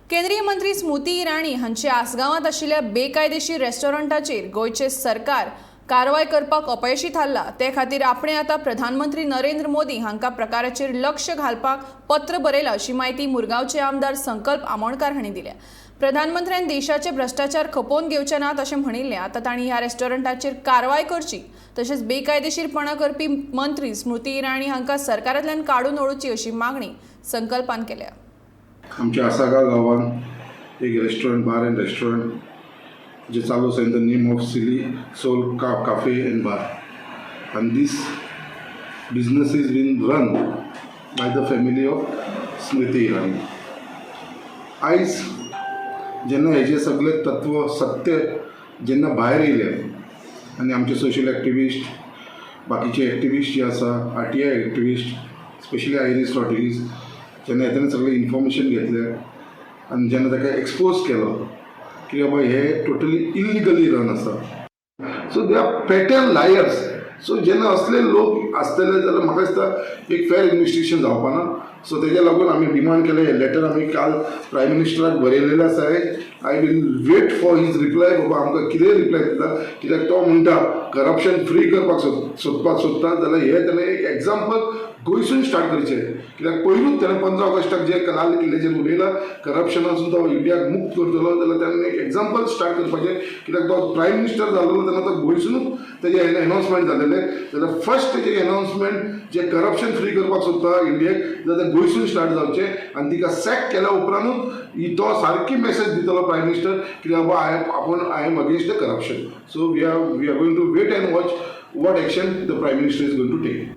केंद्रीय मंत्री स्मृती इराणी हांचे आसगावात आशिल्ल्या बेकायदेशीर रेस्टॉरंटाचेर गोयचे सरकार कारवाय करपाक अपयशी थारला। ते खातीर आपणे आता प्रधानमंत्री नरेंद्र मोदी हांका प्रकाराचेर लक्ष घालपाक पत्र बरयला अशी माहिती मुरगांवचे आमदार संकल्प आमोणकार हांणी दिल्या। प्रधानमंत्र्यान देशाचे भ्रष्टाचार खपोवन घेवचे नात अशें म्हणिल्लें। आता तांणी ह्या रेस्टॉरंटाचेर कारवाय करची तशेंच बेकायदेशीरपणा करपी मंत्री स्मृती इराणी हांका सरकारांतल्यान काडून उडोवची अशी मागणी संकल्पान केल्या। आमच्या आसागा गांवांत एक रेस्टॉरंट बार एंड रेस्टॉरंट जे चालू आसा in the name of silly soul cafe and bar and this business is been run by the family of Smriti Irani. आयज जेन्ना हेजे सगळे तत्व सत्य जेन्ना भायर येयलें आनी आमचे सोशल एक्टिविस्ट बाकीचे एक्टिविस्ट जे आसा RTI activist specially iris Rodrigues जेन्ना हेतांनी सगळें इन्फॉर्मेशन घेतलें आनी जेन्ना ताका एक्सपोज केलो की बाबा हे टोटली इलिगली रन आसा, so they are pattern lawyers. So जेन्ना असले लोक आसतले जाल्यार म्हाका दिसता एक फेर इन्वेस्टिगेशन जावपाना। सो तेज्या लागून आमी डिमांड केलें, हे लेटर आमी काल प्रायम मिनिस्टराक बरयलेलें आसा। I will wait for his reply, बाबा आमकां कितें रिप्लाय दिता, कित्याक तो म्हणटा करप्शन फ्री करपाक सोदपाक सोदता जाल्यार हे ताणें एक एग्जाम्पल गोंयसून स्टार्ट करचें। कित्याक पयलूच ताणें 15 ऑगस्टाक जे लाल किल्ल्याचेर उलयलां करप्शनासून तो इंडियाक मुक्त करतलो जाल्यार ताणें एक एग्जाम्पल स्टार्ट करपाचें। कित्याक तो प्रायम मिनिस्टर जाल्लो तेन्ना तो गोंयसूनच तेजें अनाउन्समेंट जालेलें जाल्यार फर्स्ट तेजें अनाउन्समेंट जे करप्शन फ्री करपाक सोदता इंडियेक जाल्यार गोंयसून स्टार्ट जावचें आनी तिका सॅक केल्या उपरांतूच तो सारकी मेसेज दितलो प्रायम मिनिस्टर की बाबा I am against the corruption. So we are going to wait and watch what action the Prime Minister is going to take.